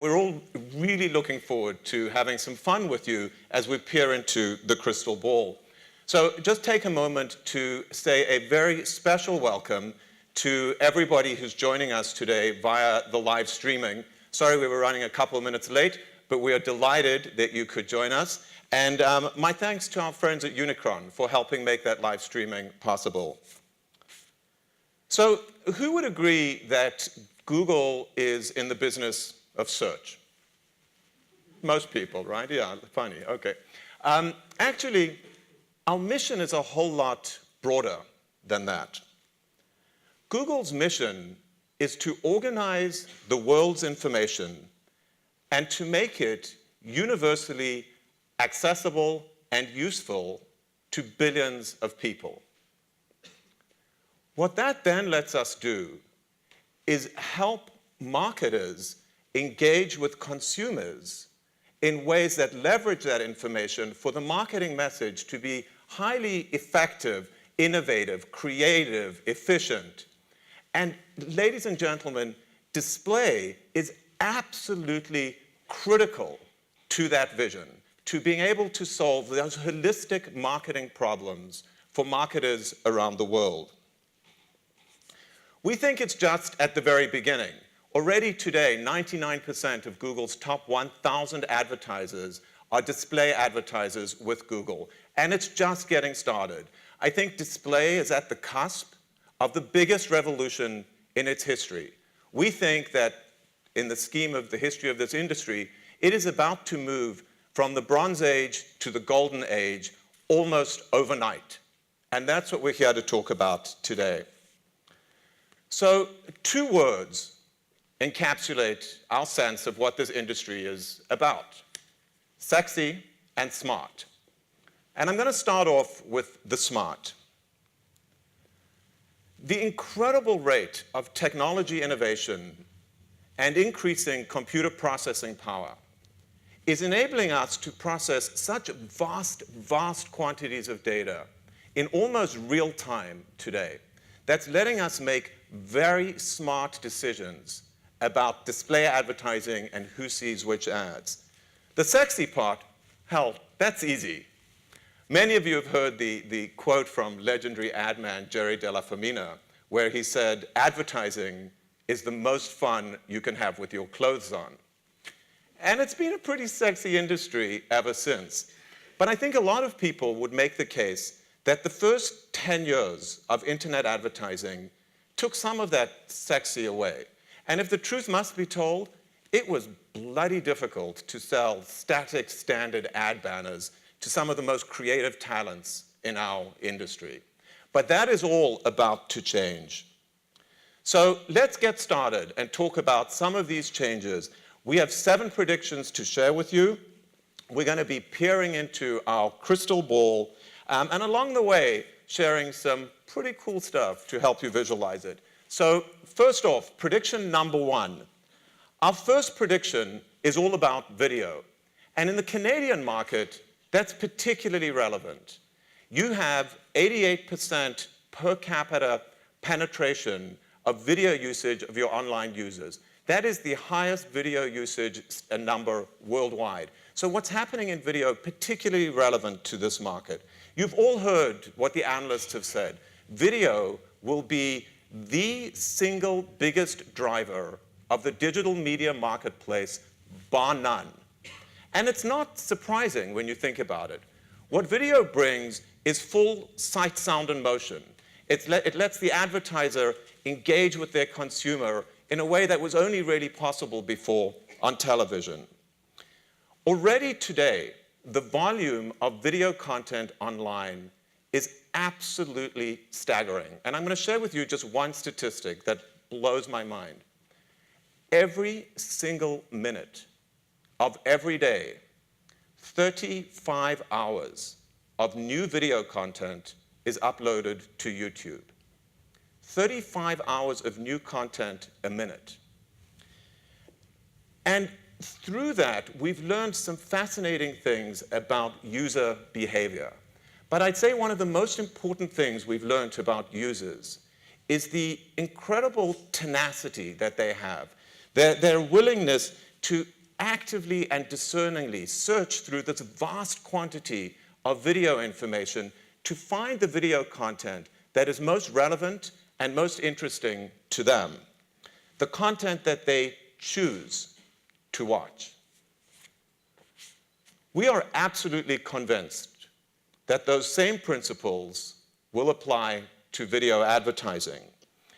We're all really looking forward to having some fun with you as we peer into the crystal ball. So just take a moment to say a very special welcome to everybody who's joining us today via the live streaming. Sorry we were running a couple of minutes late, but we are delighted that you could join us. And my thanks to our friends at Unikron for helping make that live streaming possible. So who would agree that Google is in the business of search? Most people, right? Yeah, funny, okay. Actually, our mission is a whole lot broader than that. Google's mission is to organize the world's information and to make it universally accessible and useful to billions of people. What that then lets us do is help marketers engage with consumers in ways that leverage that information for the marketing message to be highly effective, innovative, creative, efficient. And ladies and gentlemen, display is absolutely critical to that vision, to being able to solve those holistic marketing problems for marketers around the world. We think it's just at the very beginning. Already today, 99% of Google's top 1,000 advertisers are display advertisers with Google, and it's just getting started. I think display is at the cusp of the biggest revolution in its history. We think that in the scheme of the history of this industry, it is about to move from the Bronze Age to the Golden Age almost overnight. And that's what we're here to talk about today. So 2 words encapsulate our sense of what this industry is about: sexy and smart. And I'm going to start off with the smart. The incredible rate of technology innovation and increasing computer processing power is enabling us to process such vast, vast quantities of data in almost real time today. That's letting us make very smart decisions about display advertising and who sees which ads. The sexy part, hell, that's easy. Many of you have heard the quote from legendary ad man Jerry Della Femina, where he said, advertising is the most fun you can have with your clothes on. And it's been a pretty sexy industry ever since. But I think a lot of people would make the case that the first 10 years of internet advertising took some of that sexy away. And if the truth must be told, it was bloody difficult to sell static standard ad banners to some of the most creative talents in our industry. But that is all about to change. So let's get started and talk about some of these changes. We have 7 predictions to share with you. We're going to be peering into our crystal ball, and along the way, sharing some pretty cool stuff to help you visualize it. So first off, prediction number 1. Our first prediction is all about video. And in the Canadian market, that's particularly relevant. You have 88% per capita penetration of video usage of your online users. That is the highest video usage number worldwide. So what's happening in video, particularly relevant to this market? You've all heard what the analysts have said. Video will be the single biggest driver of the digital media marketplace, bar none. And it's not surprising when you think about it. What video brings is full sight, sound, and motion. It lets the advertiser engage with their consumer in a way that was only really possible before on television. Already today, the volume of video content online is absolutely staggering. And I'm going to share with you just one statistic that blows my mind. Every single minute of every day, 35 hours of new video content is uploaded to YouTube. 35 hours of new content a minute. And through that, we've learned some fascinating things about user behavior. But I'd say one of the most important things we've learned about users is the incredible tenacity that they have, their willingness to actively and discerningly search through this vast quantity of video information to find the video content that is most relevant and most interesting to them, the content that they choose to watch. We are absolutely convinced that those same principles will apply to video advertising.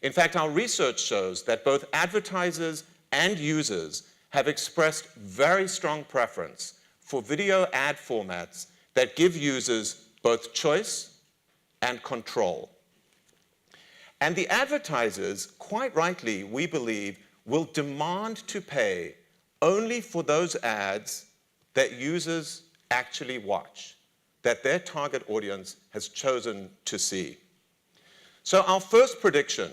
In fact, our research shows that both advertisers and users have expressed very strong preference for video ad formats that give users both choice and control. And the advertisers, quite rightly, we believe, will demand to pay only for those ads that users actually watch, that their target audience has chosen to see. So our first prediction,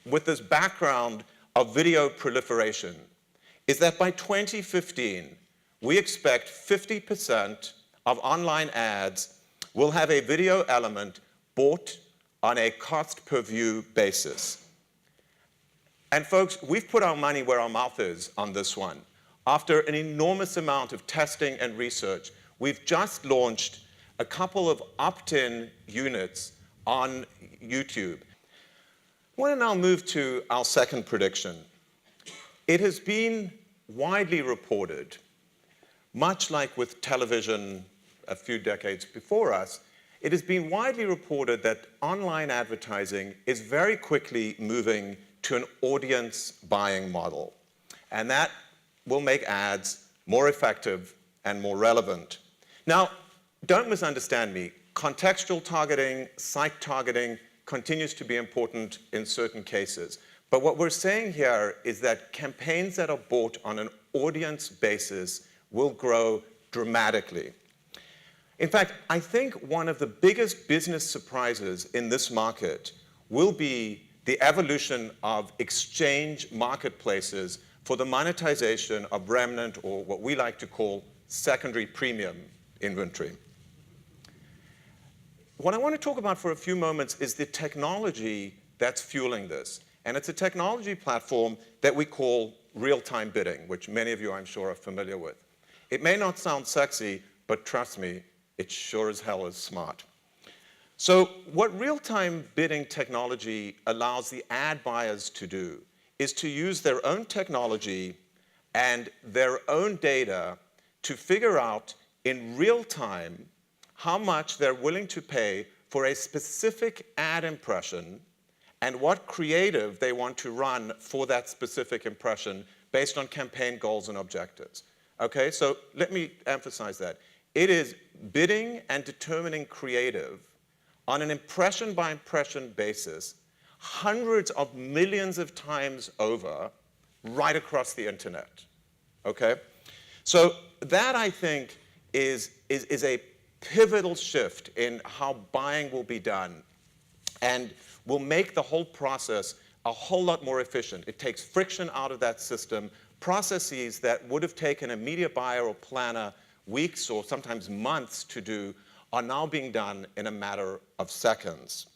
with this background of video proliferation, is that by 2015, we expect 50% of online ads will have a video element bought on a cost-per-view basis. And folks, we've put our money where our mouth is on this one. After an enormous amount of testing and research, we've just launched a couple of opt-in units on YouTube. I want to now move to our second prediction. It has been widely reported, much like with television a few decades before us, it has been widely reported that online advertising is very quickly moving to an audience buying model. And that will make ads more effective and more relevant. Now, don't misunderstand me. Contextual targeting, site targeting continues to be important in certain cases. But what we're saying here is that campaigns that are bought on an audience basis will grow dramatically. In fact, I think one of the biggest business surprises in this market will be the evolution of exchange marketplaces for the monetization of remnant, or what we like to call secondary premium inventory. What I want to talk about for a few moments is the technology that's fueling this. And it's a technology platform that we call real-time bidding, which many of you, I'm sure, are familiar with. It may not sound sexy, but trust me, it sure as hell is smart. So what real-time bidding technology allows the ad buyers to do is to use their own technology and their own data to figure out in real time how much they're willing to pay for a specific ad impression and what creative they want to run for that specific impression based on campaign goals and objectives. Okay, so let me emphasize that. It is bidding and determining creative on an impression-by-impression basis, hundreds of millions of times over, right across the internet. Okay? So that, I think, is a pivotal shift in how buying will be done and will make the whole process a whole lot more efficient. It takes friction out of that system. Processes that would have taken a media buyer or planner weeks or sometimes months to do are now being done in a matter of seconds.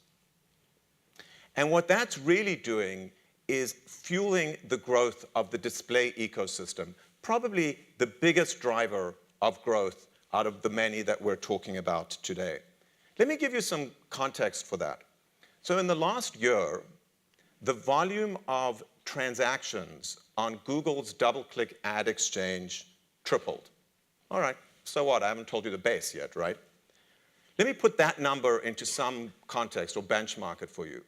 And what that's really doing is fueling the growth of the display ecosystem, probably the biggest driver of growth out of the many that we're talking about today. Let me give you some context for that. So in the last year, the volume of transactions on Google's DoubleClick ad exchange tripled. All right, so what? I haven't told you the base yet, right? Let me put that number into some context or benchmark it for you.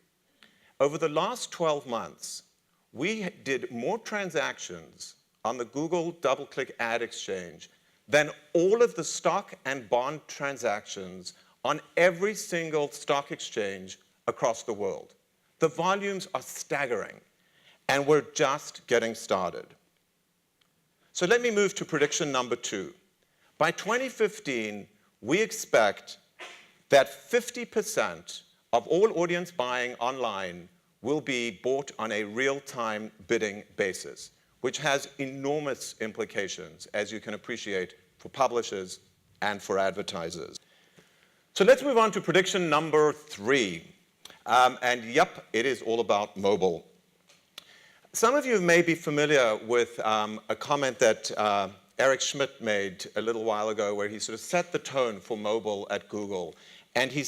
Over the last 12 months, we did more transactions on the Google DoubleClick ad exchange than all of the stock and bond transactions on every single stock exchange across the world. The volumes are staggering, and we're just getting started. So let me move to prediction number 2. By 2015, we expect that 50% of all audience buying online will be bought on a real-time bidding basis, which has enormous implications, as you can appreciate, for publishers and for advertisers. So let's move on to prediction number 3. And yep, it is all about mobile. Some of you may be familiar with a comment that Eric Schmidt made a little while ago where he sort of set the tone for mobile at Google. And he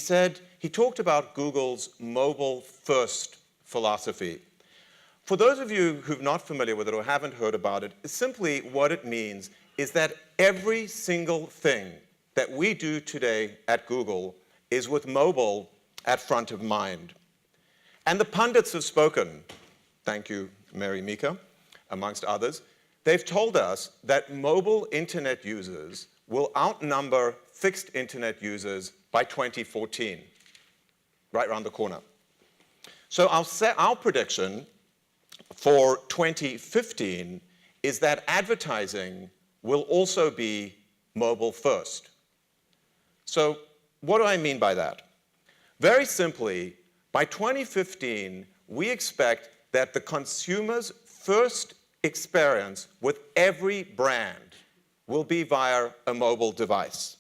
talked about Google's mobile-first philosophy. For those of you who're not familiar with it or haven't heard about it, simply what it means is that every single thing that we do today at Google is with mobile at front of mind. And the pundits have spoken. Thank you, Mary Meeker, amongst others. They've told us that mobile internet users will outnumber fixed internet users by 2014, right around the corner. So our prediction for 2015 is that advertising will also be mobile first. So what do I mean by that? Very simply, by 2015, we expect that the consumer's first experience with every brand will be via a mobile device.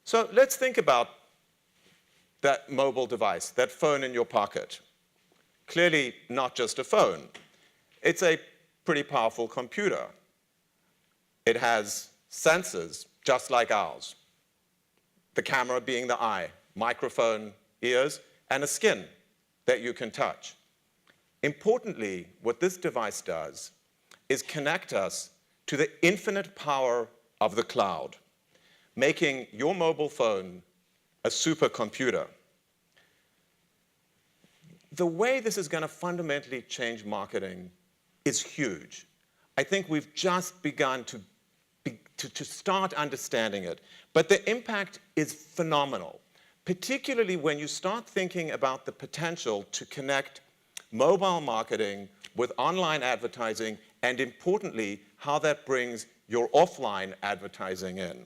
So let's think about that mobile device, that phone in your pocket. Clearly not just a phone. It's a pretty powerful computer. It has sensors just like ours. The camera being the eye, microphone, ears, and a skin that you can touch. Importantly, what this device does is connect us to the infinite power of the cloud, making your mobile phone a supercomputer. The way this is going to fundamentally change marketing is huge. I think we've just begun to start understanding it. But the impact is phenomenal, particularly when you start thinking about the potential to connect mobile marketing with online advertising, and importantly, how that brings your offline advertising in.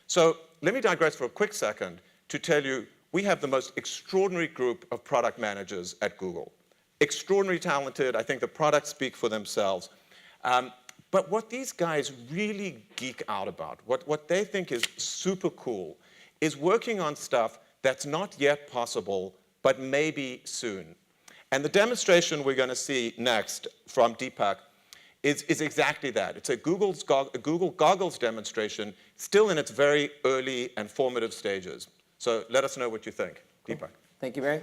So let me digress for a quick second to tell you we have the most extraordinary group of product managers at Google. Extraordinarily talented. I think the products speak for themselves. But what these guys really geek out about, what they think is super cool, is working on stuff that's not yet possible, but maybe soon. And the demonstration we're going to see next from Deepak is exactly that. It's a Google Goggles demonstration, still in its very early and formative stages. So let us know what you think. Deepak. Thank you, Barry.